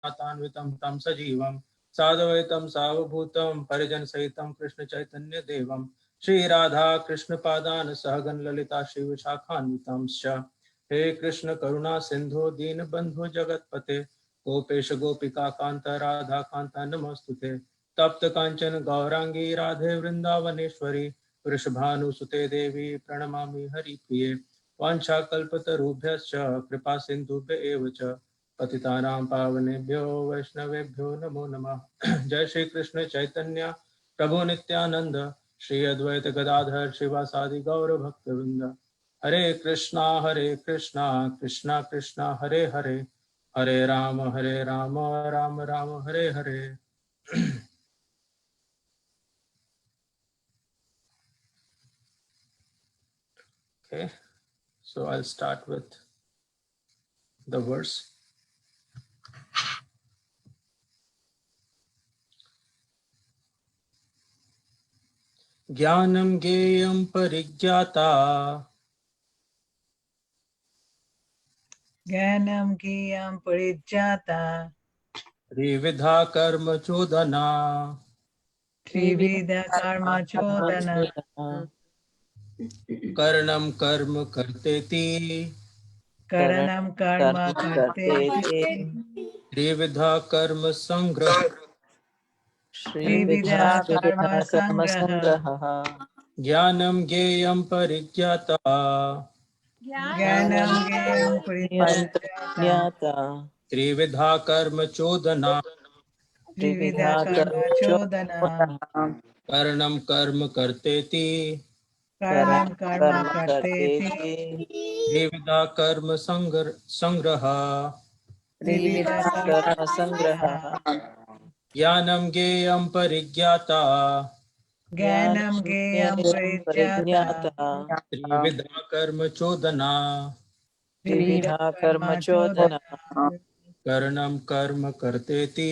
ज्ञानान्वितं तं सजीवं साद्वैतं सावभूतं परिजन सहितं कृष्ण चैतन्य देवं श्री राधा कृष्ण पादान सहगण ललिता श्री विशाखान्वितांश्च हे कृष्ण करुणा सिंधु दीन बंधु जगतपते गोपेश गोपिका कांत राधा कांत नमस्तुते तप्त कांचन गौरांगी राधे वृंदावनेश्वरी वृषभानुसुते देवी प्रणमामि हरिप्रिये वाञ्छाकल्पतरुभ्यश्च कृपा सिन्धुभ्य एव च पतितानां पावनेभ्यो वैष्णवेभ्यो नमो नमः जय श्री कृष्ण चैतन्य प्रभु नित्यानंद श्री अद्वैत गदाधर शिवासादि गौर भक्तवृंद हरे Krishna Krishna Krishna Hare Hare Hare Ram Ram Ram Hare Hare Okay, so I'll start with the verse. ज्ञानं ज्ञेयं परिज्ञाता ज्ञानं ज्ञेयं परिज्ञाता त्रिविधा कर्म चोदना त्रिविध कर्म चोदना कर्णं कर्म कर्तेति करणं कर्म कर्तेति त्रिविधा कर्म संग्रह त्रिविध कर्म संग्रह ज्ञानं ज्ञेयं परिज्ञाता ज्ञानं ज्ञेयं परिज्ञाता त्रिविधा कर्म चोदना त्रिविध कर्म चोदना कर्णं कर्म कर्तेति करणं कर्म कर्तेति त्रिविधा कर्म संग्रह त्रिविध कर्म संग्रह ज्ञानं ज्ञेयं परिज्ञाता ज्ञानं ज्ञेयं परिज्ञाता त्रिविधा कर्म चोदना त्रिविध कर्म चोदना कर्णं कर्म कर्तेति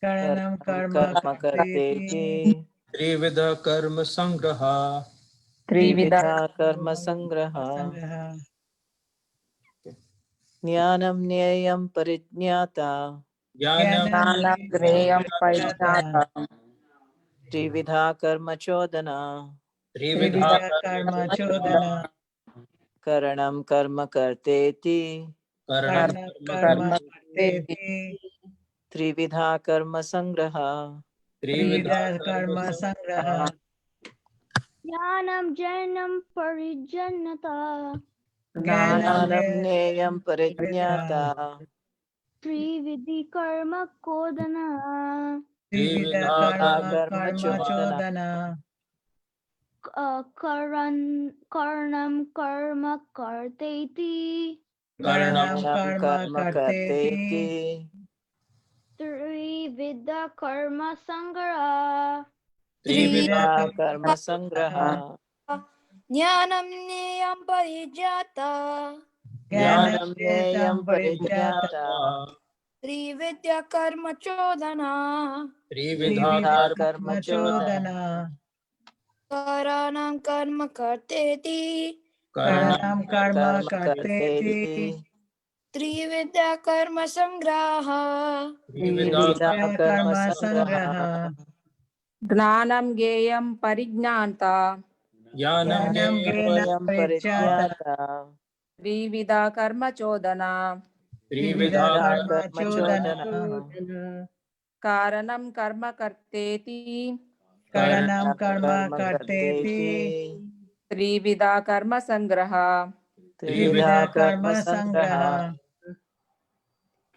करणं कर्म कर्तेति त्रिविध कर्म संग्रह त्रिविध कर्म संग्रह ज्ञानं ज्ञेयं परिज्ञाता ज्ञानं ज्ञेयं परिज्ञाता त्रिविधा कर्म चोदना त्रिविधा कर्म चोदना करणं कर्म कर्तेति कर्णं कर्म कर्तेति त्रिविधा कर्म संग्रह त्रिविध कर्म संग्रह ज्ञानं जैनं परिजन्यता ज्ञानं ज्ञेयं परिज्ञाता त्रिविधि कर्म कोदना त्रिविध कर्म चोदना कर्णं कर्म कर्तेति कर्णं कर्म कर्तेति त्रिविध कर्म संग्रह त्रिविध कर्म संग्रह ज्ञानं ज्ञेयं परिज्ञाता ज्ञानं ज्ञेयं परिज्ञाता त्रिविद्या कर्म चोदना त्रिविधा कर्म चोदना करणं कर्म कर्तेति कर्णं कर्म कर्तेति त्रिविद्या कर्म संग्रह कर्म संग्रह ज्ञानं ज्ञेयं परिज्ञाता ज्ञानं ज्ञेयं परिज्ञाता त्रिविधा कर्म चोदना त्रिविधा कर्म चोदना कारणं कर्म कर्तेति करणं कर्म कर्तेति त्रिविधा कर्म संग्रह त्रिविध कर्म संग्रह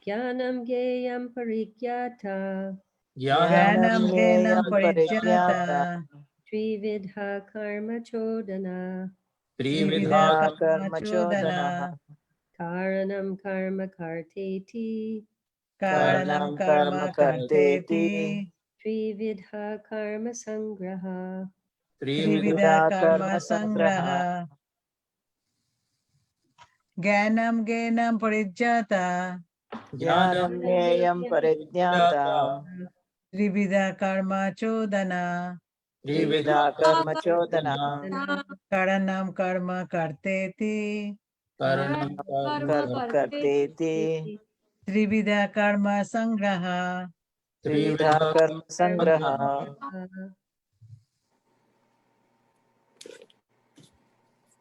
ज्ञानं ज्ञेयं परिज्ञाता ज्ञानं ज्ञेयं परिज्ञाता त्रिविधा कर्म चोदना त्रिविधा कर्म चोदना कारणं कर्म कर्तेति कारणं कर्म कर्तेति त्रिविधा कर्म संग्रह त्रिविध कर्म संग्रह ज्ञानं ज्ञेयं परिज्ञाता ज्ञानं ज्ञेयं परिज्ञाता त्रिविध कर्म चोदना त्रिविधा कर्म चोदना करणं कर्म कर्तेति कर्णं कर्म कर्तेति Trivida Karma Sangraha. Trividha Karma Sangraha.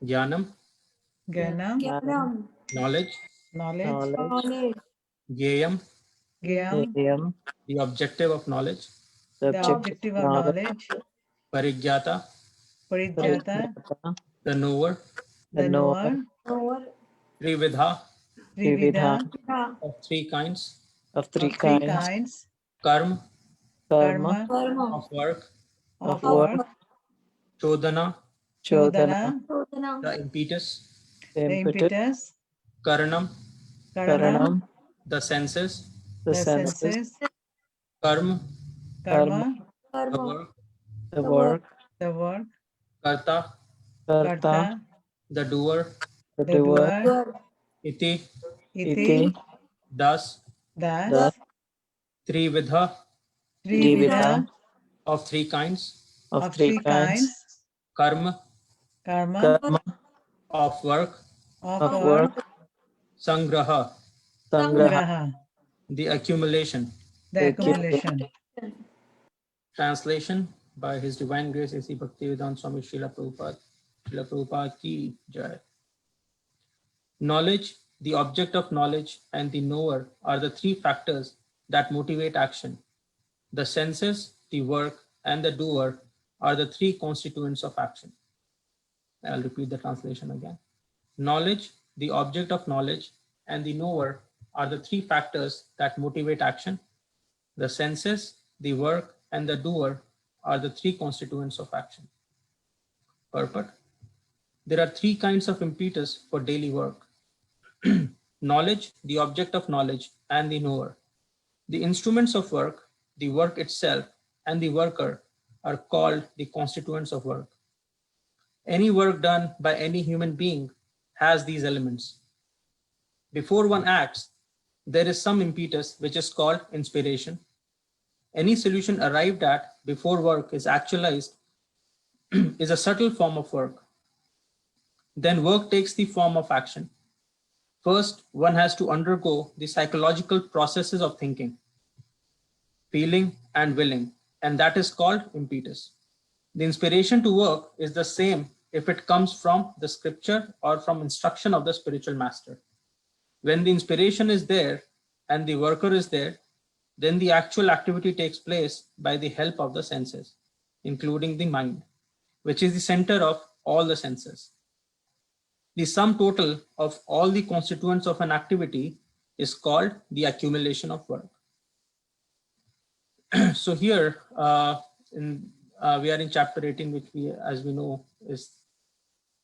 Jnanam, Ganam. Jnanam. knowledge. Knowledge. Knowledge. Jnayam, Gyam. Jnayam. the objective of knowledge. The The objective objective of knowledge. Parijjata, Parijjata. Parijjata. the knower. The knower. Knower. Trividha, Trividha. of three kinds. Of Of three three kinds. kinds. Karma, Karma. Karma. Karma. of work. Of Of work. work. Chodana, Chodana. Chodana. Chodana. the impetus. The The impetus. impetus. Karanam, Karanam. Karanam. the senses. The The senses. senses. Karma, Karma. the Karma. work. The work. The work. Karta, Karta. Karta. the doer. The The doer. doer. Iti, Iti. Iti. thus. Das. The Trividha, Trividha. of three kinds. of Of three three kinds. kinds. Karma, Karma. Karma. of work. Of Of work. work. Sangraha, Sangraha. Graha. the accumulation. The accumulation. Translation by His Divine Grace A.C. Bhaktivedanta Swami Srila Prabhupada. Srila Prabhupada ki jai. Knowledge, the object of knowledge, and the knower are the three factors that motivate action. The senses, the work, and the doer are the three constituents of action. I'll repeat the translation again. Knowledge, the object of knowledge, and the knower are the three factors that motivate action. The senses, the work, and the doer are the three constituents of action. Purport. There are three kinds of impetus for daily work. Knowledge, the object of knowledge, and the knower. The instruments of work, the work itself, and the worker are called the constituents of work. Any work done by any human being has these elements. Before one acts, there is some impetus which is called inspiration. Any solution arrived at before work is actualized is a subtle form of work. Then work takes the form of action. First, one has to undergo the psychological processes of thinking, feeling, and willing, and that is called impetus. The inspiration to work is the same if it comes from the scripture or from instruction of the spiritual master. When the inspiration is there and the worker is there, then the actual activity takes place by the help of the senses, including the mind, which is the center of all the senses. The sum total of all the constituents of an activity is called the accumulation of work. So here we are in chapter 18, which we, as we know, is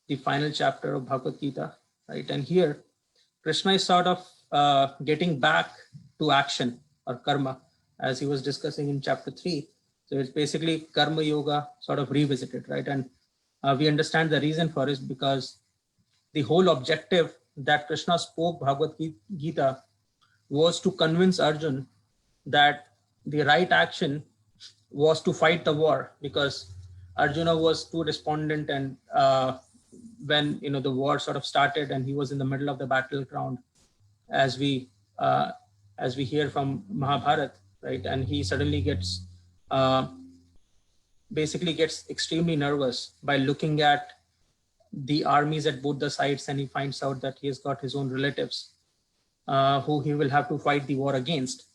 the final chapter of Bhagavad Gita, right? And here Krishna is sort of getting back to action or karma, as he was discussing in chapter 3. So it's basically karma yoga sort of revisited, right? And we understand the reason for it because the whole objective that Krishna spoke Bhagavad Gita was to convince Arjun that the right action was to fight the war, because Arjuna was too despondent, and when the war sort of started and he was in the middle of the battleground, as we hear from Mahabharata, right? And he suddenly gets extremely nervous by looking at the armies at both the sides, and he finds out that he has got his own relatives who he will have to fight the war against.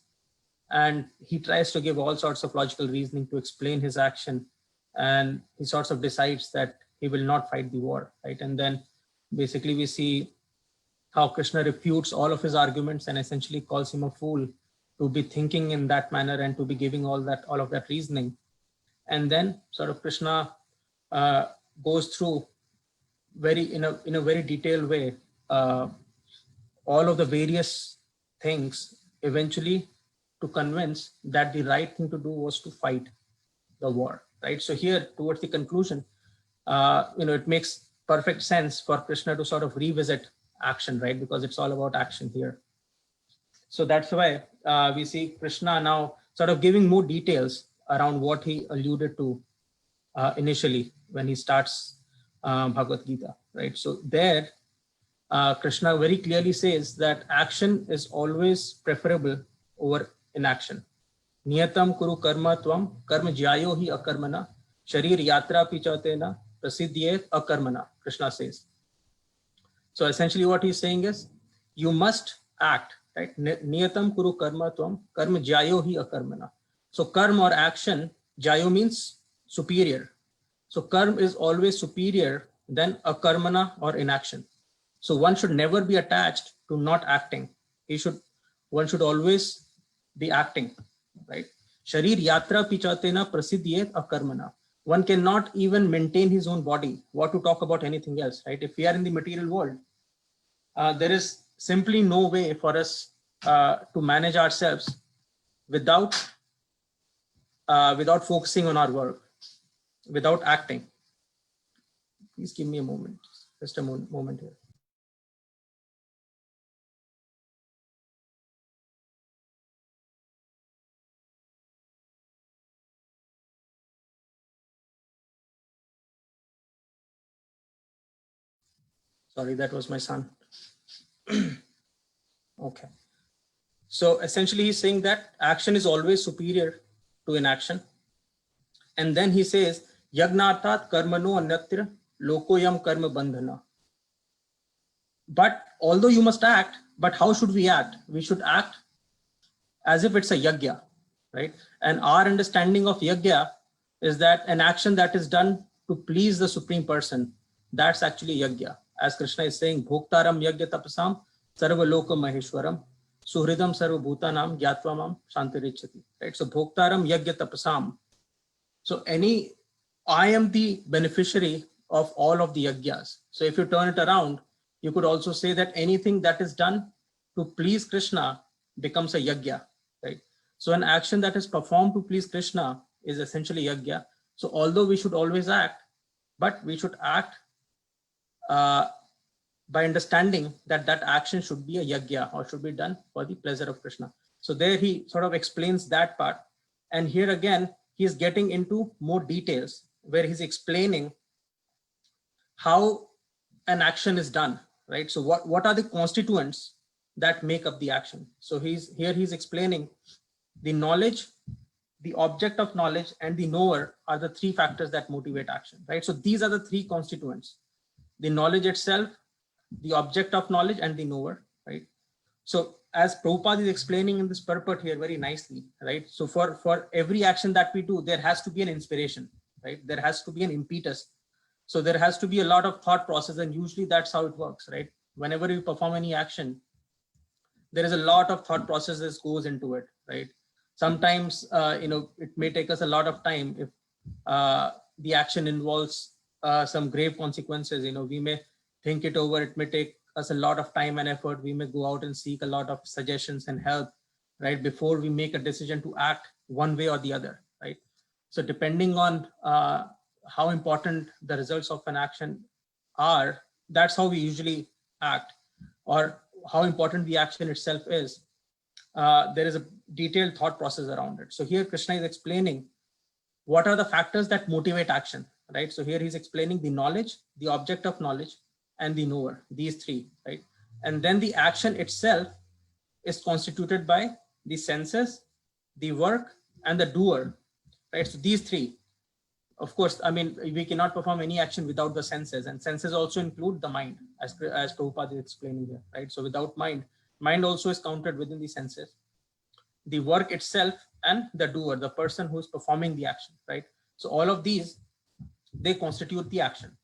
And he tries to give all sorts of logical reasoning to explain his action, and he sort of decides that he will not fight the war, right? And then basically we see how Krishna refutes all of his arguments and essentially calls him a fool to be thinking in that manner and to be giving all of that reasoning. And then sort of Krishna goes through in a very detailed way all of the various things, eventually to convince that the right thing to do was to fight the war, right? So here towards the conclusion, it makes perfect sense for Krishna to sort of revisit action, right? Because it's all about action here. So that's why we see Krishna now sort of giving more details around what he alluded to initially when he starts Bhagavad Gita, right? So there Krishna very clearly says that action is always preferable over inaction. Niyatam kuru karma tvam karma jyayo hi akarmana sharir yatra pichatena prasidyet akarmana, Krishna says. So essentially what he's saying is you must act, right? Niyatam kuru karma tvam karma jyayo hi akarmana. So karma or action, jayo means superior. So karma is always superior than akarmana or inaction. So one should never be attached to not acting. One should always be acting, right? Sharir yatra pichatena prasidyet akarmana. One cannot even maintain his own body. What to talk about anything else, right? If we are in the material world, there is simply no way for us to manage ourselves without focusing on our work, without acting. Please give me a moment, just a moment here. Sorry, that was my son. Okay. So essentially he's saying that action is always superior to inaction. And then he says, Yagnartat karmano anyatra lokoyam karma bandhana. But although you must act, but how should we act? We should act as if it's a yagya, right? And our understanding of yagya is that an action that is done to please the Supreme Person, that's actually yagya. As Krishna is saying, Bhoktaram yagya tapasam sarva loka maheshwaram suhridam sarva bhutanam gyatvam shantirichyati. Right? So Bhoktaram yagya tapasam. So I am the beneficiary of all of the yagyas. So if you turn it around, you could also say that anything that is done to please Krishna becomes a yagya, right? So an action that is performed to please Krishna is essentially yagya. So although we should always act, but we should act by understanding that that action should be a yagya or should be done for the pleasure of Krishna. So there he sort of explains that part. And here again, he's getting into more details where he's explaining how an action is done, right? So what are the constituents that make up the action? So he's explaining the knowledge, the object of knowledge, and the knower are the three factors that motivate action, right? So these are the three constituents: the knowledge itself, the object of knowledge, and the knower, right? So as Prabhupada is explaining in this purport here very nicely, right? So for every action that we do, there has to be an inspiration, right? There has to be an impetus. So there has to be a lot of thought process, and usually that's how it works, right? Whenever you perform any action, there is a lot of thought process that goes into it, right? Sometimes, it may take us a lot of time if the action involves some grave consequences. We may think it over. It may take us a lot of time and effort. We may go out and seek a lot of suggestions and help, right? Before we make a decision to act one way or the other, right? So depending on how important the results of an action are, that's how we usually act, or how important the action itself is. There is a detailed thought process around it. So here Krishna is explaining what are the factors that motivate action, right? So here he's explaining the knowledge, the object of knowledge, and the knower, these three, right? And then the action itself is constituted by the senses, the work, and the doer, right? So these three. Of course, I mean, we cannot perform any action without the senses, and senses also include the mind, as Prabhupada is explaining here, right? So without mind also is counted within the senses, the work itself, and the doer, the person who is performing the action, right? So all of these, they constitute the action.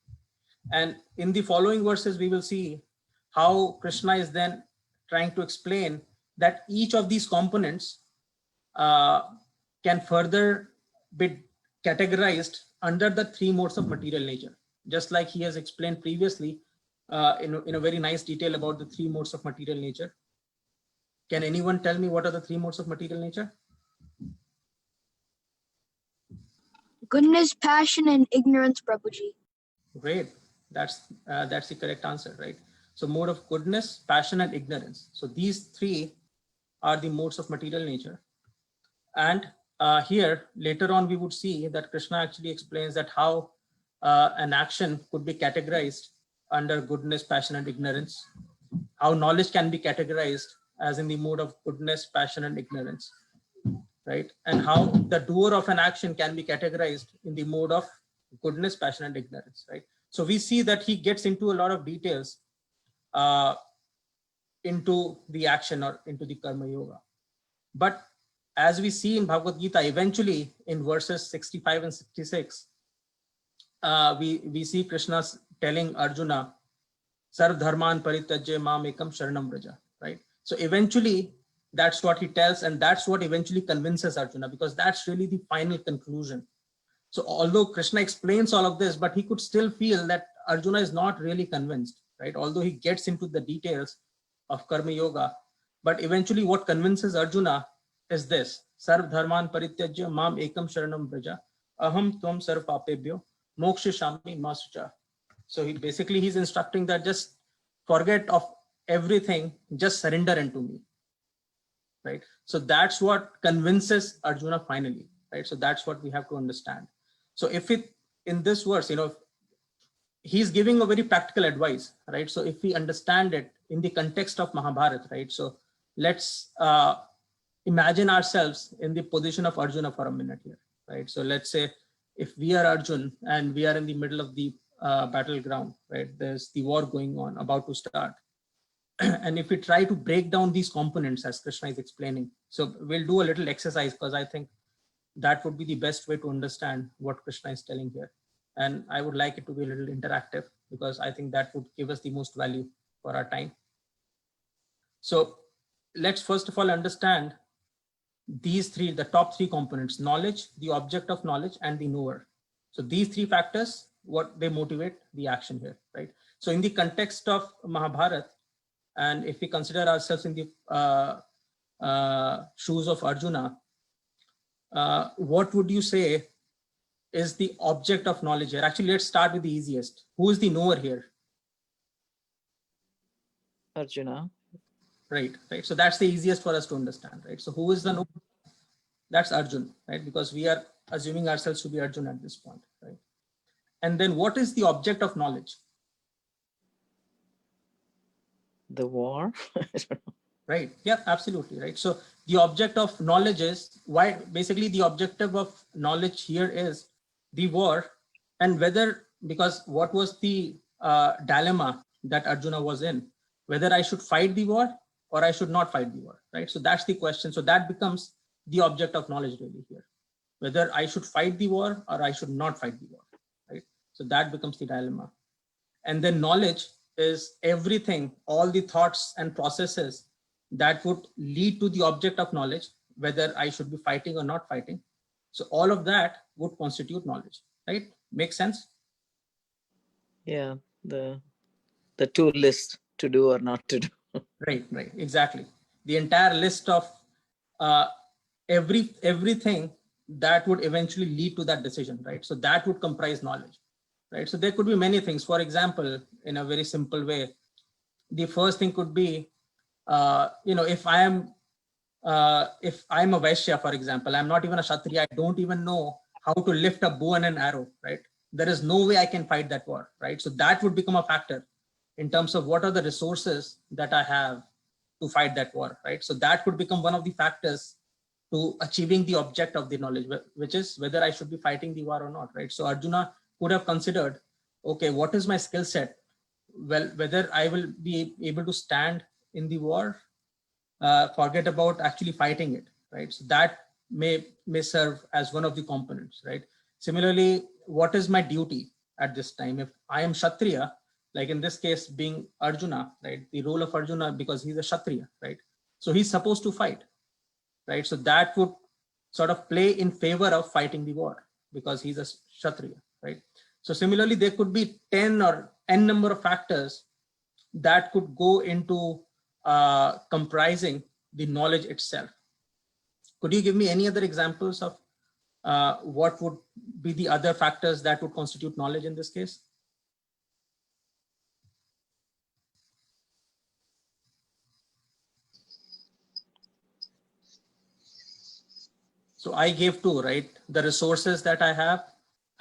And in the following verses, we will see how Krishna is then trying to explain that each of these components can further be categorized under the three modes of material nature, just like he has explained previously in a very nice detail about the three modes of material nature. Can anyone tell me what are the three modes of material nature? Goodness, passion, and ignorance, Prabhuji. Great, that's the correct answer, right? So mode of goodness, passion, and ignorance. So these three are the modes of material nature. And here later on we would see that Krishna actually explains that how an action could be categorized under goodness, passion, and ignorance. How knowledge can be categorized as in the mode of goodness, passion, and ignorance, right? And how the doer of an action can be categorized in the mode of goodness, passion, and ignorance, right? So we see that he gets into a lot of details into the action or into the karma yoga. But as we see in Bhagavad Gita, eventually in verses 65 and 66, we see Krishna telling Arjuna, Sarv dharman parityajya mam ekam sharanam vraja, right? So eventually that's what he tells, and that's what eventually convinces Arjuna, because that's really the final conclusion. So although Krishna explains all of this, but he could still feel that Arjuna is not really convinced, right? Although he gets into the details of karma yoga, but eventually what convinces Arjuna is this: Sarv dharman parityajya mam ekam sharanam vraja aham tvam sarv papebhyo mokshishami ma sucha. So he's instructing that just forget of everything, just surrender into me, right? So that's what convinces Arjuna finally, right? So that's what we have to understand. So if it in this verse, he's giving a very practical advice, right? So if we understand it in the context of Mahabharata, right? So let's imagine ourselves in the position of Arjuna for a minute here, right? So let's say if we are Arjun and we are in the middle of the battleground, right? There's the war going on, about to start. And if we try to break down these components as Krishna is explaining, so we'll do a little exercise, because I think that would be the best way to understand what Krishna is telling here. And I would like it to be a little interactive, because I think that would give us the most value for our time. So let's first of all understand these three, the top three components: knowledge, the object of knowledge, and the knower. So these three factors, what they motivate the action here, right? So in the context of Mahabharata, and if we consider ourselves in the shoes of Arjuna, what would you say is the object of knowledge here? Actually, let's start with the easiest. Who is the knower here? Arjuna. Right. So that's the easiest for us to understand, right? So who is the knower? That's Arjun, right? Because we are assuming ourselves to be Arjun at this point, right? And then what is the object of knowledge? The war. Right. Yeah, absolutely. Right. So the object of knowledge is why, basically the objective of knowledge here is the war, and whether, because what was the dilemma that Arjuna was in, whether I should fight the war or I should not fight the war, right? So that's the question. So that becomes the object of knowledge really here, whether I should fight the war or I should not fight the war, right? So that becomes the dilemma. And then knowledge is everything, all the thoughts and processes that would lead to the object of knowledge, whether I should be fighting or not fighting. So all of that would constitute knowledge, right? Make sense? Yeah, the two lists, to do or not to do. Right, exactly. The entire list of everything that would eventually lead to that decision, right? So that would comprise knowledge, right? So there could be many things. For example, in a very simple way, the first thing could be, if I'm a Vaishya, for example, I'm not even a Kshatriya, I don't even know how to lift a bow and an arrow, right? There is no way I can fight that war, right? So that would become a factor in terms of what are the resources that I have to fight that war, right? So that could become one of the factors to achieving the object of the knowledge, which is whether I should be fighting the war or not, right? So Arjuna could have considered, okay, what is my skill set? Well, whether I will be able to stand in the war, forget about actually fighting it, right? So that may serve as one of the components, right? Similarly, what is my duty at this time? If I am Kshatriya, like in this case being Arjuna, right? The role of Arjuna, because he's a Kshatriya, right? So he's supposed to fight, right? So that would sort of play in favor of fighting the war because he's a Kshatriya, right? So similarly, there could be 10 or n number of factors that could go into comprising the knowledge itself. Could you give me any other examples of what would be the other factors that would constitute knowledge in this case? So I gave two, right? The resources that I have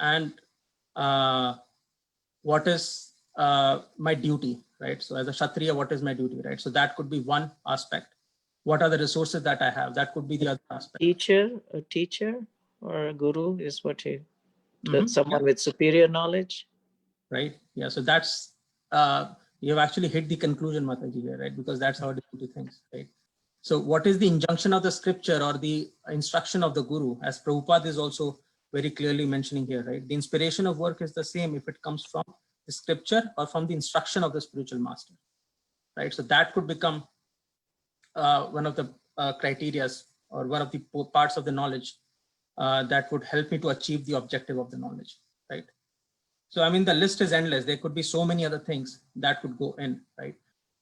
and what is my duty, right? So as a Kshatriya, what is my duty, right? So that could be one aspect. What are the resources that I have? That could be the other aspect. A teacher or a guru is what you, Mhm. someone with superior knowledge. Right? Yeah. So that's, you have actually hit the conclusion, Mataji, here, right? Because that's how devotee thinks, right? So what is the injunction of the scripture or the instruction of the guru, as Prabhupada is also very clearly mentioning here, right? The inspiration of work is the same if it comes from the scripture or from the instruction of the spiritual master, right? So that could become one of the criterias or one of the parts of the knowledge that would help me to achieve the objective of the knowledge, right? So, I mean, the list is endless. There could be so many other things that could go in, right?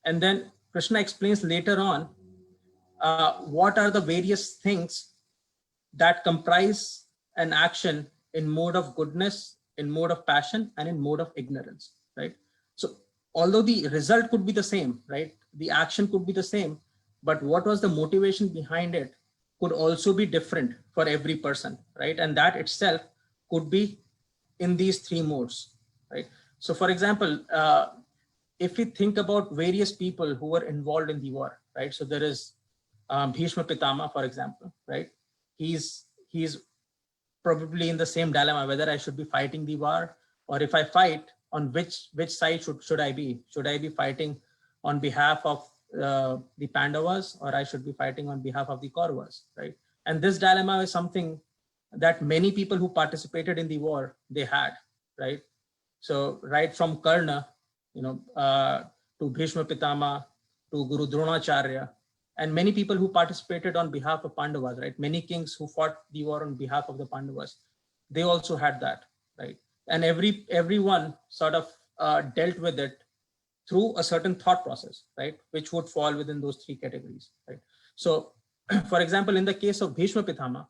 And then Krishna explains later on what are the various things that comprise an action in mode of goodness, in mode of passion, and in mode of ignorance, right? So although the result could be the same, right? The action could be the same, but what was the motivation behind it could also be different for every person, right? And that itself could be in these three modes, right? So for example, if we think about various people who were involved in the war, right? So there is Bhishma Pitama, for example, right? He's probably in the same dilemma, whether I should be fighting the war, or if I fight, on which side should I be? Should I be fighting on behalf of the Pandavas, or I should be fighting on behalf of the Kauravas, right? And this dilemma is something that many people who participated in the war, they had, right? So right from Karna, to Bhishma Pitama, to Guru Dronacharya, and many people who participated on behalf of Pandavas, right? Many kings who fought the war on behalf of the Pandavas, they also had that, right? And everyone sort of dealt with it through a certain thought process, right? Which would fall within those three categories, right? So, for example, in the case of Bhishma Pitama,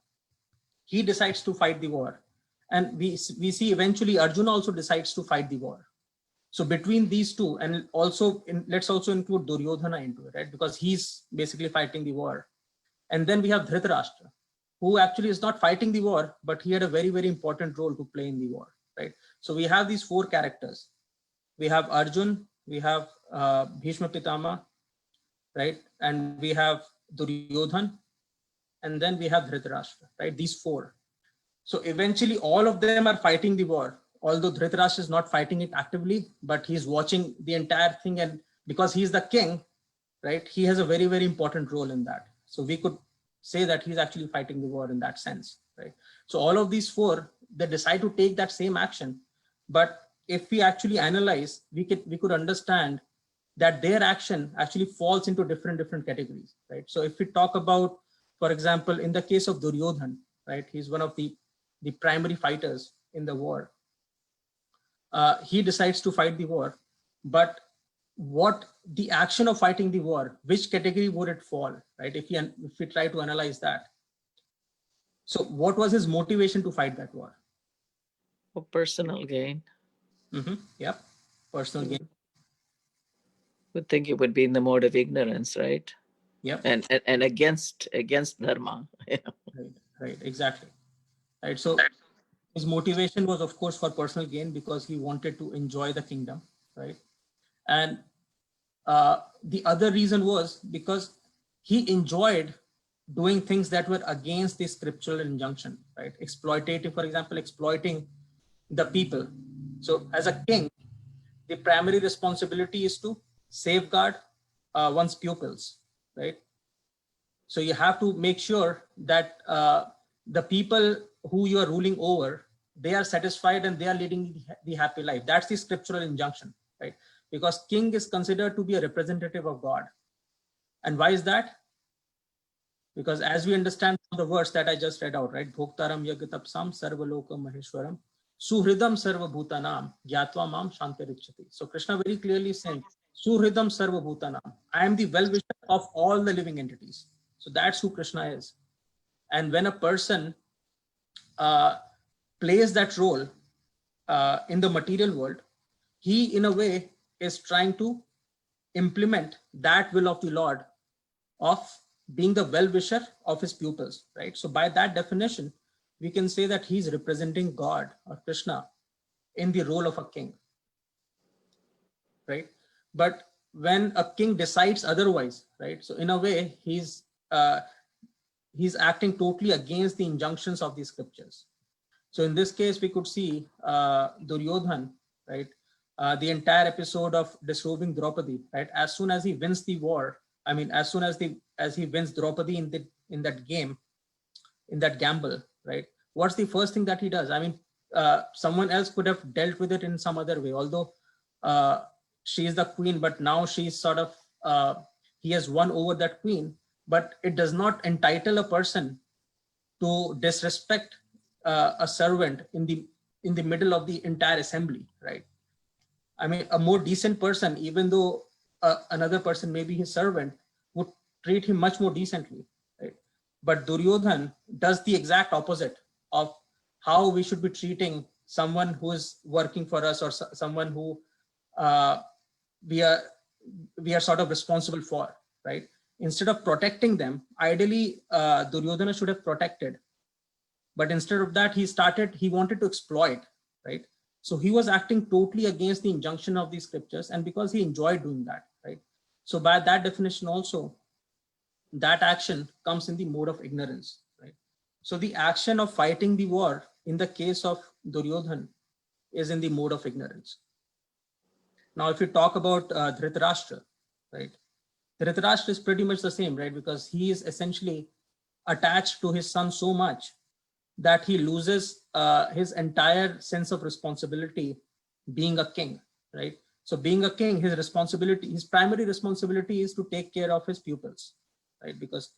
he decides to fight the war. And we see eventually Arjuna also decides to fight the war. So between these two, and also let's also include Duryodhana into it, right? Because he's basically fighting the war. And then we have Dhritarashtra, who actually is not fighting the war, but he had a very, very important role to play in the war, right? So we have these four characters. We have Arjun, we have Bhishma Pitama, right? And we have Duryodhan, and then we have Dhritarashtra, right? These four. So eventually all of them are fighting the war, although Dhritarashtra is not fighting it actively, but he's watching the entire thing. And because he's the king, right, he has a very, very important role in that. So we could say that he's actually fighting the war in that sense, right? So all of these four, they decide to take that same action. But if we actually analyze, we could understand that their action actually falls into different categories, right? So if we talk about, for example, in the case of Duryodhan, right, he's one of the primary fighters in the war. He decides to fight the war, but what the action of fighting the war, which category would it fall, right? If we try to analyze that. So what was his motivation to fight that war? For personal gain. Yep, personal gain. Would think it would be in the mode of ignorance, right? Yep. And against dharma. Right, exactly. Right. So his motivation was, of course, for personal gain, because he wanted to enjoy the kingdom, right? And the other reason was because he enjoyed doing things that were against the scriptural injunction, right? Exploitative, for example, exploiting the people. So as a king, the primary responsibility is to safeguard one's pupils, right? So you have to make sure that the people who you are ruling over, they are satisfied and they are leading the happy life. That's the scriptural injunction, right? Because king is considered to be a representative of God. And why is that? Because as we understand the verse that I just read out, right? Bhoktaram yagatapsam sarvaloka maheshwaram suhridam sarva bhutanam gyatva mam shantirichyati. So Krishna very clearly is saying, suhridam sarva bhutanam. I am the well-wisher of all the living entities. So that's who Krishna is. And when a person plays that role in the material world, he in a way is trying to implement that will of the Lord of being the well-wisher of his pupils, right? So by that definition, we can say that he's representing God or Krishna in the role of a king. right? But when a king decides otherwise, right? So in a way, he's acting totally against the injunctions of the scriptures. So in this case, we could see Duryodhan, right? The entire episode of disrobing Draupadi, right? As soon as he wins the war, I mean, as soon as he wins Draupadi in that game, in that gamble, right? What's the first thing that he does? I mean, someone else could have dealt with it in some other way, although she is the queen, but now she's sort of, he has won over that queen, but it does not entitle a person to disrespect a servant in the middle of the entire assembly, right? I mean, a more decent person, even though another person, maybe his servant, would treat him much more decently, right? But Duryodhan does the exact opposite of how we should be treating someone who is working for us, or someone who we are sort of responsible for, right? Instead of protecting them, ideally Duryodhana should have protected, but instead of that, he wanted to exploit, right? So he was acting totally against the injunction of these scriptures, and because he enjoyed doing that, right? So by that definition also, that action comes in the mode of ignorance, right? So the action of fighting the war in the case of Duryodhan is in the mode of ignorance. Now, if you talk about Dhritarashtra, right? Dhritarashtra is pretty much the same, right? Because he is essentially attached to his son so much that he loses his entire sense of responsibility being a king, right? So being a king, his primary responsibility is to take care of his pupils, right? Because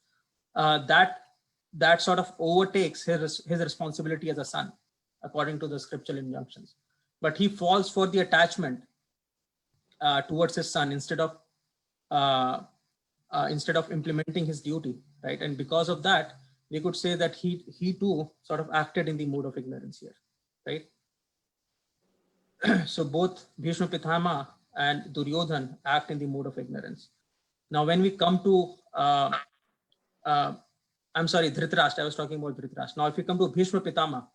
that sort of overtakes his responsibility as a son, according to the scriptural injunctions. But he falls for the attachment towards his son instead of implementing his duty, right? And because of that, we could say that he too sort of acted in the mode of ignorance here, right? So both Bhishma Pitama and Duryodhan act in the mode of ignorance. Now, when we come to, I'm sorry, Dhritarashtra, I was talking about Dhritarashtra. Now, if we come to Bhishma Pitama.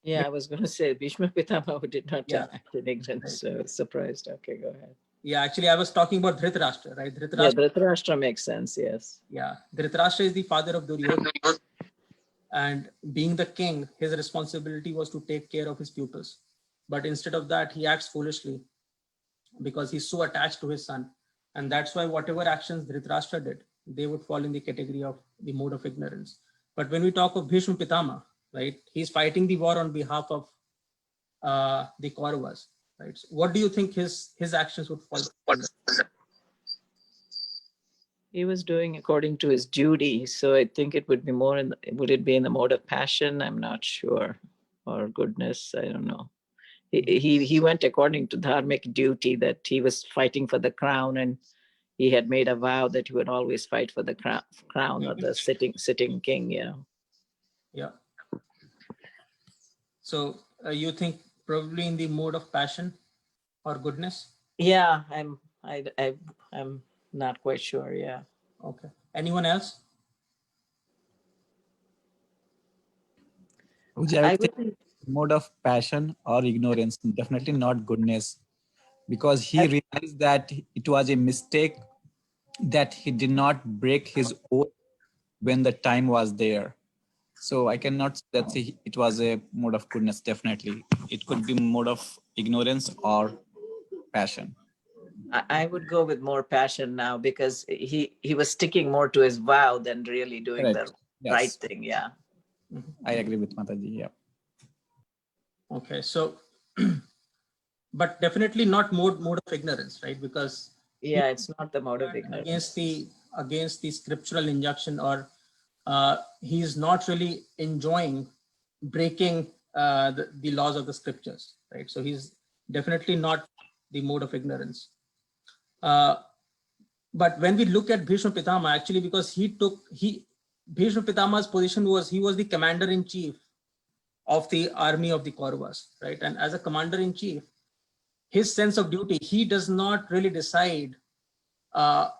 Yeah, I was going to say Bhishma Pitama did not Yeah. act in ignorance. So I was surprised. Okay, go ahead. Yeah, actually, I was talking about Dhritarashtra, right? Yeah, Dhritarashtra, Dhritarashtra makes sense. Yes. yeah. Dhritarashtra is the father of Duryodhana. And being the king, his responsibility was to take care of his pupils. But instead of that, he acts foolishly because he's so attached to his son. And that's why whatever actions Dhritarashtra did, they would fall in the category of the mode of ignorance. But when we talk of Bhishma Pitama, right, he's fighting the war on behalf of the Kauravas, right? So what do you think his actions would fall under? He was doing according to his duty. So I think it would be more would it be in the mode of passion? I'm not sure. Or goodness, I don't know. He went according to dharmic duty, that he was fighting for the crown, and he had made a vow that he would always fight for the crown of the sitting king. Yeah. Yeah. So you think probably in the mode of passion or goodness? Yeah, I'm not quite sure. Yeah. Okay. Anyone else? I would think, mode of passion or ignorance, definitely not goodness, because he realized that it was a mistake, that he did not break his oath when the time was there. So I cannot say that it was a mode of goodness. Definitely it could be mode of ignorance or passion. I would go with more passion now, because he was sticking more to his vow than really doing Correct. the Yes. right thing. Yeah. I agree with Mataji. Yeah. Okay. So, but definitely not mode of ignorance, right? Because Yeah, it's not the mode of ignorance. against the scriptural injunction, or he's not really enjoying breaking the laws of the scriptures, right? So he's definitely not the mode of ignorance. But when we look at Bhishma Pitama, actually, because Bhishma Pitama's position was, he was the commander-in-chief of the army of the Kauravas, right? And as a commander-in-chief, his sense of duty, he does not really decide whether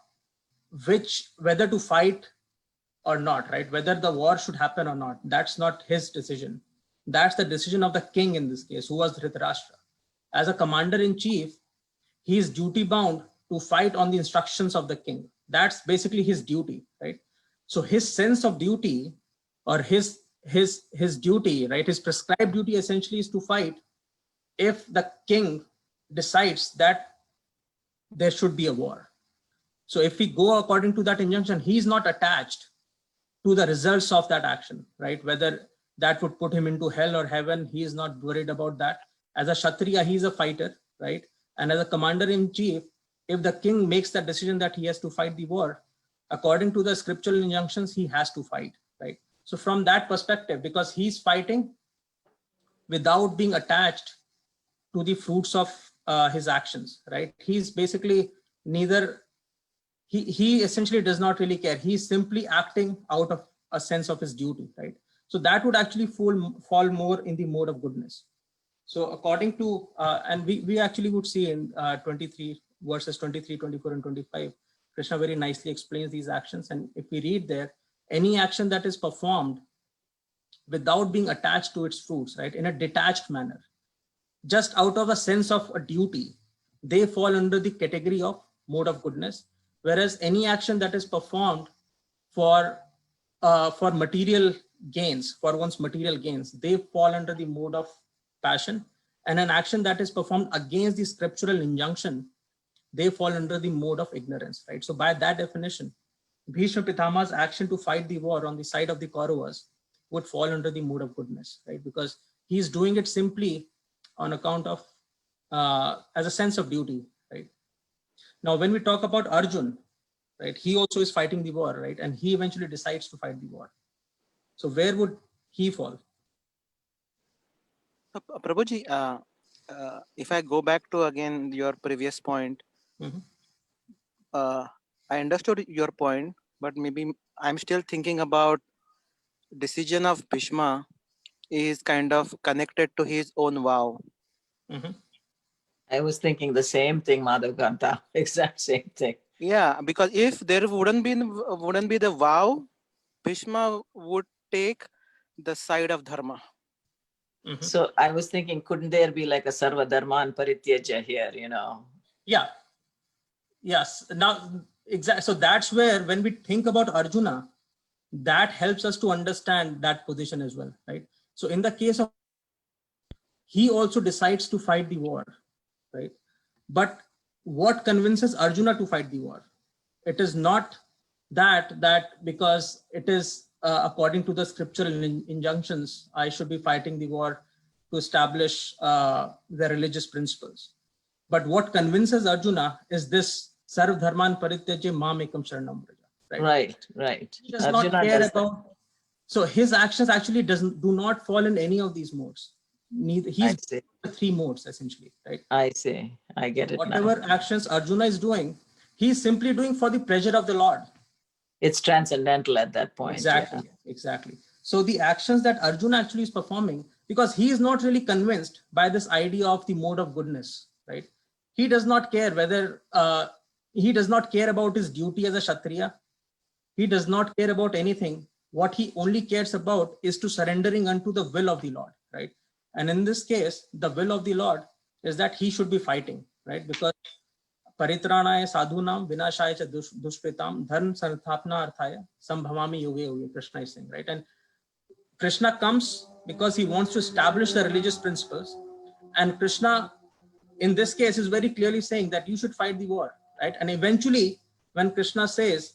to fight or not, right? Whether the war should happen or not. That's not his decision. That's the decision of the king in this case, who was Dhritarashtra. As a commander-in-chief, he is duty bound to fight on the instructions of the king. That's basically his duty, right? So his sense of duty, or his duty, right, his prescribed duty essentially is to fight if the king decides that there should be a war. So if we go according to that injunction, he is not attached to the results of that action, right? Whether that would put him into hell or heaven, he is not worried about that. As a Kshatriya, he is a fighter, right? And as a commander-in-chief, if the king makes that decision that he has to fight the war, according to the scriptural injunctions, he has to fight, right? So from that perspective, because he's fighting without being attached to the fruits of his actions, right? He's basically neither, he essentially does not really care. He's simply acting out of a sense of his duty, right? So that would actually fall more in the mode of goodness. So according to, and we actually would see in 23 verses 23, 24, and 25, Krishna very nicely explains these actions. And if we read there, any action that is performed without being attached to its fruits, right, in a detached manner, just out of a sense of a duty, they fall under the category of mode of goodness. Whereas any action that is performed for material gains, for one's material gains, they fall under the mode of passion. And an action that is performed against the scriptural injunction, they fall under the mode of ignorance, right? So by that definition, Bhishma Pitama's action to fight the war on the side of the Kauravas would fall under the mode of goodness, right? Because he's doing it simply on account of, as a sense of duty, right? Now, when we talk about Arjun, right, he also is fighting the war, right? And he eventually decides to fight the war. So where would he fall? Prabhuji, if I go back to again your previous point, I understood your point, but maybe I'm still thinking about decision of Bhishma is kind of connected to his own vow. I was thinking the same thing, Madhavkanta, exact same thing. Yeah, because if there wouldn't be the vow, Bhishma would take the side of dharma. So I was thinking, couldn't there be like a sarva dharman parityaja here, you know? Yeah. Yes. Now, exactly. So that's where, when we think about Arjuna, that helps us to understand that position as well, right? So in the case of, he also decides to fight the war, right? But what convinces Arjuna to fight the war? It is not that because it is according to the scriptural injunctions, I should be fighting the war to establish the religious principles. But what convinces Arjuna is this sarv dharman parityaje mam ekam sharanam vraja, right? Right. He does Arjuna not care does about. So his actions actually do not fall in any of these modes. He's the three modes essentially, right? I see. I get it. Whatever actions Arjuna is doing, he's simply doing for the pleasure of the Lord. It's transcendental at that point. Exactly. Exactly. So the actions that Arjuna actually is performing, because he is not really convinced by this idea of the mode of goodness, right? He does not care whether, he does not care about his duty as a Kshatriya. He does not care about anything. What he only cares about is to surrendering unto the will of the Lord, right? And in this case, the will of the Lord is that he should be fighting, right? Because paritranaya sadhunam vinashaya cha dushpritam dharma santhapna arthaya sambhavami yoge yoge, Krishna is saying, right? And Krishna comes because he wants to establish the religious principles. And Krishna, in this case, is very clearly saying that you should fight the war, right? And eventually, when Krishna says,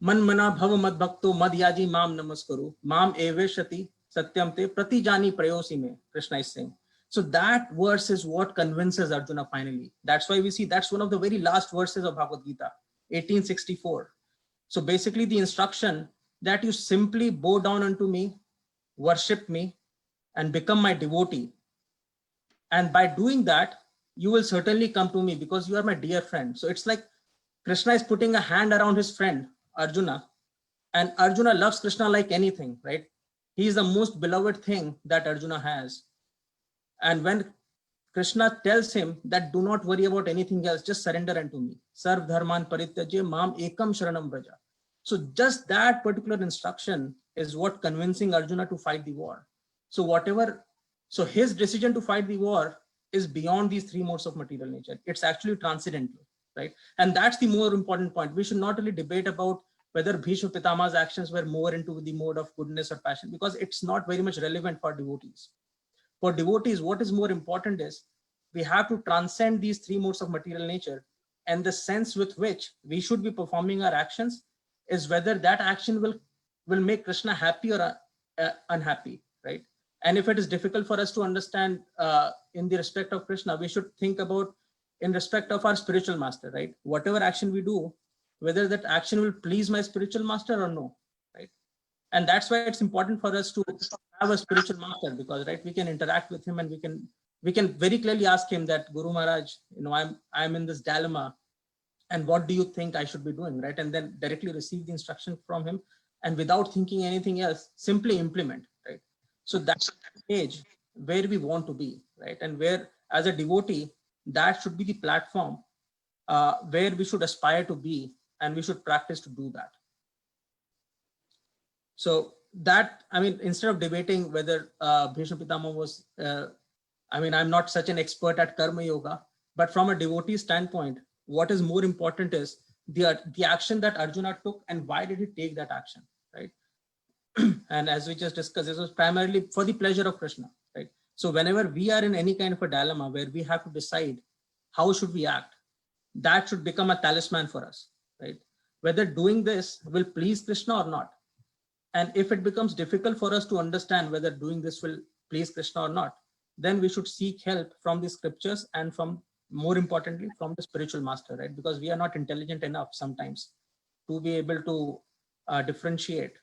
man mana bhava mad bhakto mad yaji mam namaskaru mam eveshati satyam te pratijani prayosi me, Krishna is saying. So that verse is what convinces Arjuna finally. That's why we see that's one of the very last verses of Bhagavad Gita, 1864. So basically the instruction that you simply bow down unto me, worship me, and become my devotee. And by doing that, you will certainly come to me because you are my dear friend. So it's like Krishna is putting a hand around his friend, Arjuna, and Arjuna loves Krishna like anything, right? He is the most beloved thing that Arjuna has. And when Krishna tells him that do not worry about anything else, just surrender unto me. Sarv dharman parityaje mam ekam sharanam vraja. So just that particular instruction is what convincing Arjuna to fight the war. So his decision to fight the war is beyond these three modes of material nature. It's actually transcendental, right? And that's the more important point. We should not really debate about whether Bhishma Pitama's actions were more into the mode of goodness or passion, because it's not very much relevant for devotees. For devotees, what is more important is we have to transcend these three modes of material nature, and the sense with which we should be performing our actions is whether that action will make Krishna happy or unhappy, right? And if it is difficult for us to understand in the respect of Krishna, we should think about in respect of our spiritual master, right? Whatever action we do, whether that action will please my spiritual master or no, right? And that's why it's important for us to have a spiritual master, because, right, we can interact with him and we can very clearly ask him that, Guru Maharaj, you know, I'm in this dilemma, and what do you think I should be doing, right? And then directly receive the instruction from him, and without thinking anything else, simply implement, right? So that's the stage where we want to be, right? And where, as a devotee, that should be the platform where we should aspire to be, and we should practice to do that. So that, I mean, instead of debating whether Bhishma Pitama was, I mean, I'm not such an expert at Karma Yoga, but from a devotee standpoint, what is more important is the action that Arjuna took, and why did he take that action, right? And as we just discussed, this was primarily for the pleasure of Krishna, right? So whenever we are in any kind of a dilemma where we have to decide how should we act, that should become a talisman for us, right? Whether doing this will please Krishna or not. And if it becomes difficult for us to understand whether doing this will please Krishna or not, then we should seek help from the scriptures and from, more importantly, from the spiritual master, right? Because we are not intelligent enough sometimes to be able to differentiate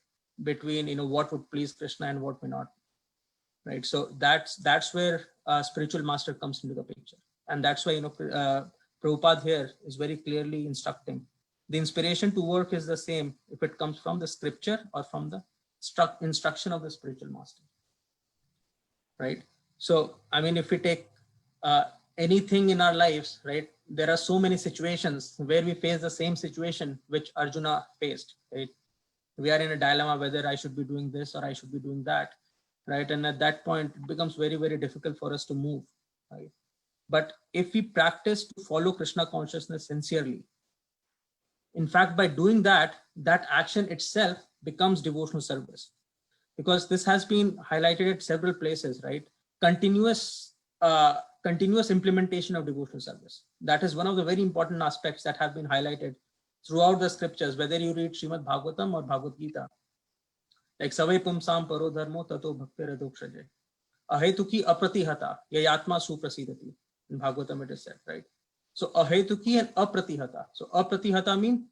between, you know, what would please Krishna and what may not, right? So that's where spiritual master comes into the picture. And that's why, you know, Prabhupada here is very clearly instructing. The inspiration to work is the same if it comes from the scripture or from the instruction of the spiritual master, right? So, I mean, if we take anything in our lives, right, there are so many situations where we face the same situation which Arjuna faced, right? We are in a dilemma whether I should be doing this or I should be doing that, right? And at that point, it becomes very, very difficult for us to move, right? But if we practice to follow Krishna consciousness sincerely, in fact, by doing that, that action itself becomes devotional service, because this has been highlighted at several places, right? Continuous implementation of devotional service. That is one of the very important aspects that have been highlighted throughout the scriptures, whether you read Srimad Bhagavatam or Bhagavad Gita. Like Savai Pumsam Paro Dharmo Tato Bhaktiradokshajay. Ahetuki apratihata yayatma suprasidati. In Bhagavatam it is said, right? So ahetuki and apratihata. So apratihata means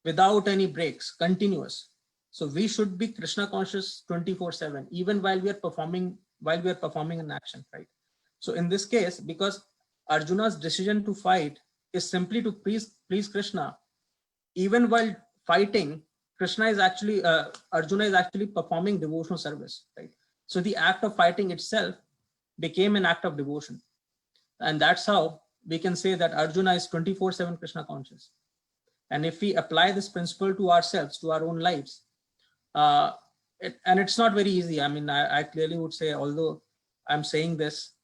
without any breaks, continuous. So we should be Krishna conscious 24/7, even while we are performing an action, right? So in this case, because Arjuna's decision to fight is simply to please Krishna, even while fighting, Arjuna is actually performing devotional service, right? So the act of fighting itself became an act of devotion. And that's how we can say that Arjuna is 24/7 Krishna conscious. And if we apply this principle to ourselves, to our own lives, and it's not very easy. I mean, I clearly would say, although I'm saying this,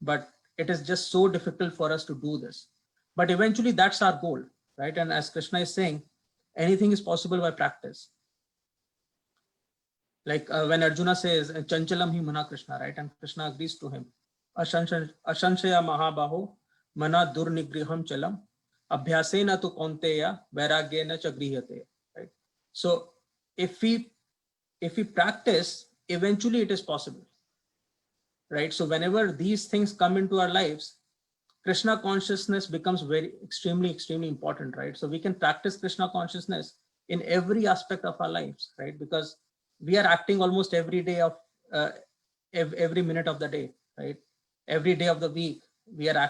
but it is just so difficult for us to do this. But eventually that's our goal, right? And as Krishna is saying, anything is possible by practice. Like when Arjuna says, Chanchalam hi mana Krishna, right? And Krishna agrees to him. Ashanshaya mahabaho mana durnigriham chalam abhyasena tu konteya vairagyena cha grihate, right? So if we practice, eventually it is possible, right? So whenever these things come into our lives, Krishna consciousness becomes extremely important, right? So we can practice Krishna consciousness in every aspect of our lives, right? Because we are acting almost every day of every minute of the day, right? Every day of the week, we are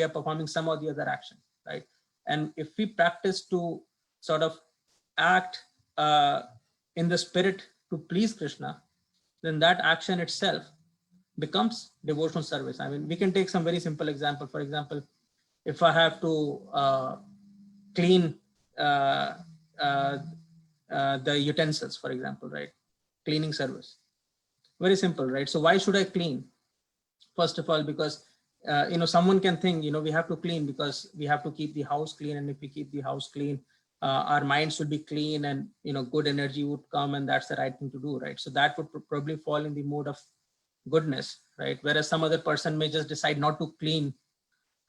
performing some or the other action, right? And if we practice to sort of act in the spirit to please Krishna, then that action itself becomes devotional service. I mean, we can take some very simple example. For example, if I have to clean the utensils, for example, right? Cleaning service. Very simple, right? So why should I clean? First of all, because someone can think, we have to clean because we have to keep the house clean. And if we keep the house clean, our minds will be clean and, good energy would come, and that's the right thing to do, right? So that would probably fall in the mode of goodness, right? Whereas some other person may just decide not to clean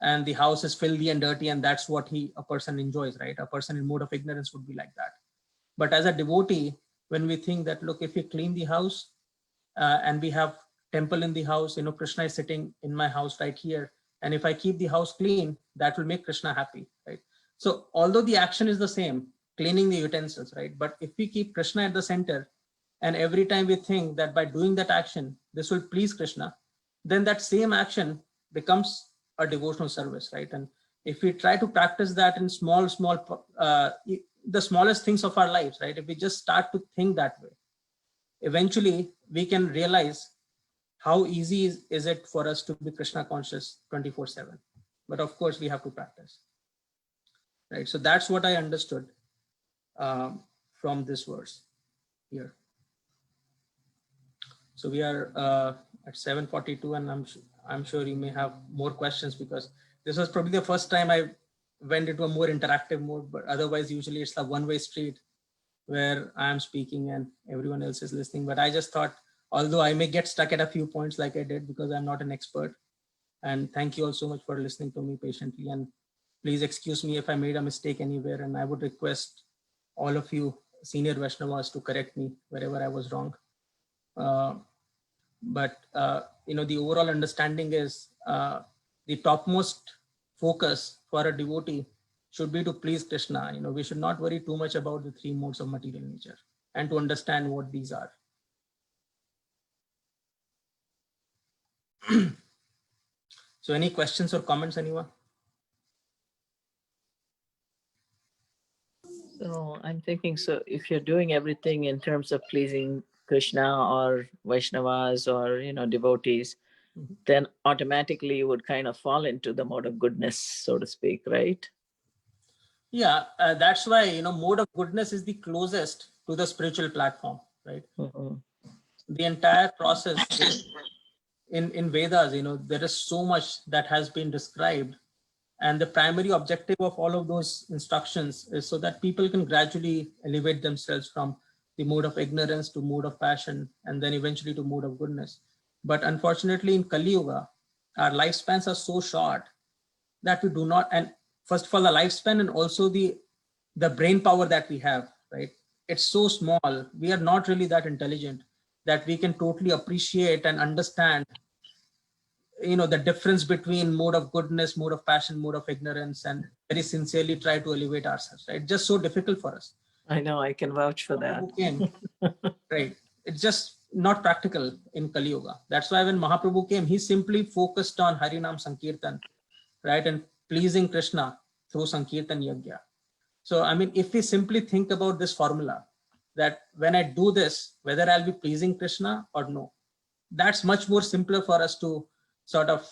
and the house is filthy and dirty, and that's what a person enjoys, right? A person in mode of ignorance would be like that. But as a devotee, when we think that, look, if we clean the house and we have temple in the house, Krishna is sitting in my house right here, and if I keep the house clean, that will make Krishna happy, right? So although the action is the same, cleaning the utensils, right? But if we keep Krishna at the center, and every time we think that by doing that action, this will please Krishna, then that same action becomes a devotional service, right? And if we try to practice that in the smallest things of our lives, right? If we just start to think that way, eventually we can realize how easy is it for us to be Krishna conscious 24/7. But of course we have to practice, right? So that's what I understood from this verse here. So we are at 7:42, and I'm sure you may have more questions, because this was probably the first time I went into a more interactive mode, but otherwise usually it's a one-way street where I'm speaking and everyone else is listening. But I just thought, although I may get stuck at a few points like I did, because I'm not an expert, and thank you all so much for listening to me patiently, and please excuse me if I made a mistake anywhere, and I would request all of you senior Vaishnavas to correct me wherever I was wrong. But the overall understanding is the topmost focus for a devotee should be to please Krishna. We should not worry too much about the three modes of material nature, and to understand what these are. So any questions or comments, anyone? So I'm thinking, so if you're doing everything in terms of pleasing Krishna or Vaishnavas or, devotees, then automatically you would kind of fall into the mode of goodness, so to speak, right? Yeah, that's why, mode of goodness is the closest to the spiritual platform, right? The entire process in Vedas, there is so much that has been described. And the primary objective of all of those instructions is so that people can gradually elevate themselves from the mode of ignorance to mode of passion, and then eventually to mode of goodness. But unfortunately in Kali Yuga, our lifespans are so short that we do not, and first of all, the lifespan and also the brain power that we have, right? It's so small. We are not really that intelligent that we can totally appreciate and understand the difference between mode of goodness, mode of passion, mode of ignorance, and very sincerely try to elevate ourselves, right? Just so difficult for us. I know, I can vouch for that. Right. It's just not practical in Kali Yuga. That's why when Mahaprabhu came, he simply focused on Harinam Sankirtan, right? And pleasing Krishna through Sankirtan Yajna. So, if we simply think about this formula, that when I do this, whether I'll be pleasing Krishna or no, that's much more simpler for us to sort of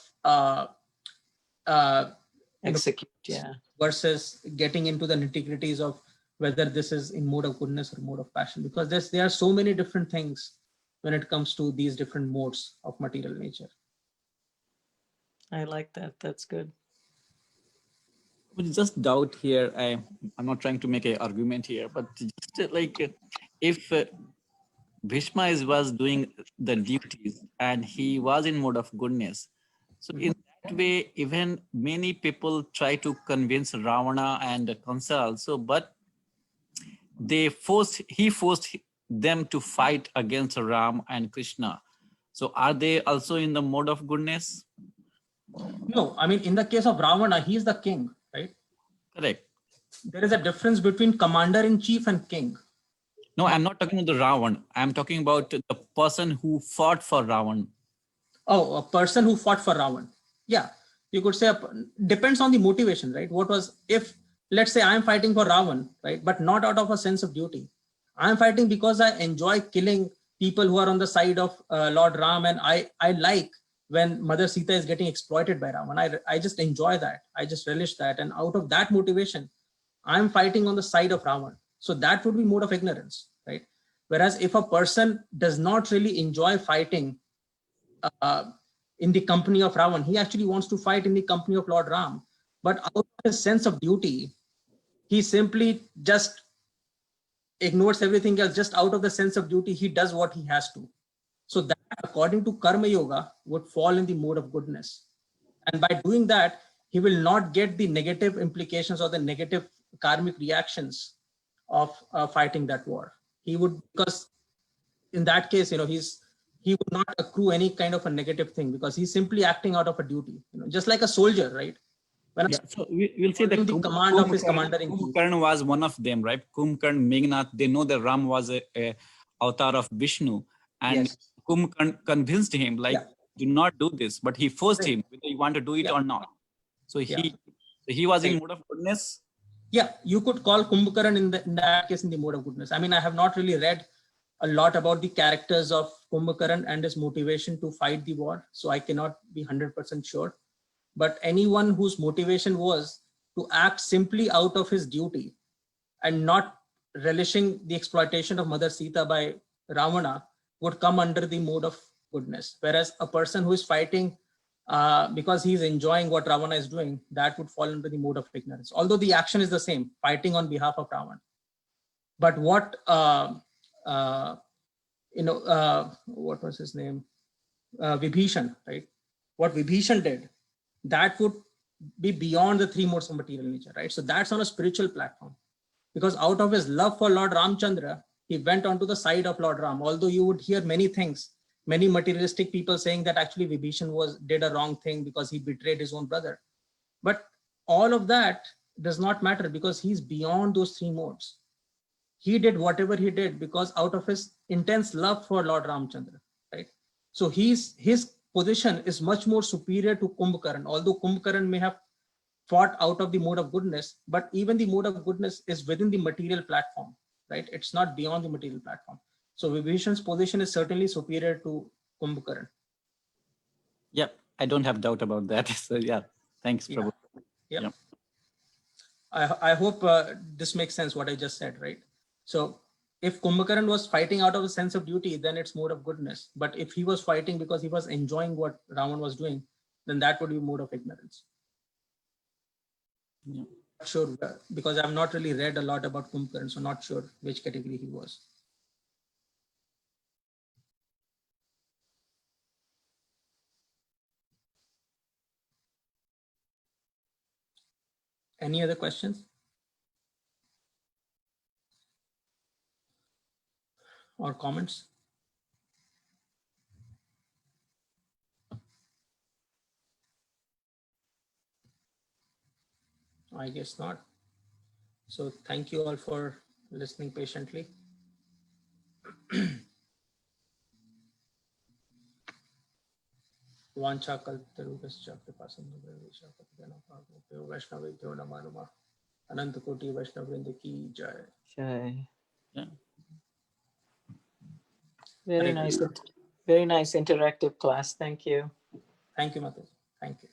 execute, yeah. Versus getting into the nitty-gritties of whether this is in mode of goodness or mode of passion, because there are so many different things when it comes to these different modes of material nature. I like that. That's good. Just doubt here. I'm not trying to make an argument here, but just like if Bhishma was doing the duties and he was in mode of goodness, so in that way, even many people try to convince Ravana and Kamsa also, but he forced them to fight against Ram and Krishna. So are they also in the mode of goodness? No, in the case of Ravana, he is the king, right? Correct. There is a difference between commander-in-chief and king. No, I'm not talking about the Ravan. I'm talking about the person who fought for Ravan. Oh, a person who fought for Ravan. Yeah, you could say, depends on the motivation, right? If, let's say I'm fighting for Ravan, right? But not out of a sense of duty. I'm fighting because I enjoy killing people who are on the side of Lord Ram, and I like when Mother Sita is getting exploited by Ravan. I just enjoy that. I just relish that. And out of that motivation, I'm fighting on the side of Ravan. So that would be mode of ignorance, right? Whereas if a person does not really enjoy fighting in the company of Ravan. He actually wants to fight in the company of Lord Ram. But out of his sense of duty, he simply just ignores everything else. Just out of the sense of duty, he does what he has to. So that, according to Karma Yoga, would fall in the mode of goodness. And by doing that, he will not get the negative implications or the negative karmic reactions of fighting that war. He would, because in that case, he would not accrue any kind of a negative thing, because he's simply acting out of a duty, just like a soldier, right? When Yeah, so we'll say that the command of his commander in chief. Kumbhakarna was one of them, right? Kumbhakarna, Meghnad, they know that Ram was a avatar of Vishnu, and Yes. Kumbhakarna convinced him, like, do not do this, but he forced Right. him whether you want to do it Yeah. or not. So Yeah. he was in Right. mode of goodness. Yeah, you could call Kumbhakarna in that case in the mode of goodness. I mean, I have not really read a lot about the characters of Kumbhakarna and his motivation to fight the war, so I cannot be 100% sure. But anyone whose motivation was to act simply out of his duty and not relishing the exploitation of Mother Sita by Ravana would come under the mode of goodness. Whereas a person who is fighting because he's enjoying what Ravana is doing, that would fall under the mode of ignorance. Although the action is the same, fighting on behalf of Ravana. But what what was his name? Vibhishan, right? What Vibhishan did, that would be beyond the three modes of material nature, right? So that's on a spiritual platform, because out of his love for Lord Ramchandra, he went onto the side of Lord Ram. Although you would hear many things, many materialistic people saying that actually Vibhishan did a wrong thing because he betrayed his own brother. But all of that does not matter, because he's beyond those three modes. He did whatever he did because out of his intense love for Lord Ramchandra, right? So his position is much more superior to Kumbhakarna. Although Kumbhakarna may have fought out of the mode of goodness, but even the mode of goodness is within the material platform, right? It's not beyond the material platform. So Vibhishan's position is certainly superior to Kumbhakarna. Yeah, I don't have doubt about that. So yeah, thanks, Prabhu. Yeah. I hope this makes sense what I just said, right? So if Kumbhakarna was fighting out of a sense of duty, then it's mode of goodness. But if he was fighting because he was enjoying what Ravan was doing, then that would be mode of ignorance. Yeah. Not sure, because I've not really read a lot about Kumbhakarna, so not sure which category he was. Any other questions? Or comments? I guess not. So thank you all for listening patiently. Vancha kaltarukascha kripasindhubhyo Vaishnavibhyo namo namaha. Ananta Koti Vaishnavrinda ki jai. Jai. Yeah. Very Hare nice, Krishna. very nice interactive class. Thank you. Thank you, Mataji. Thank you.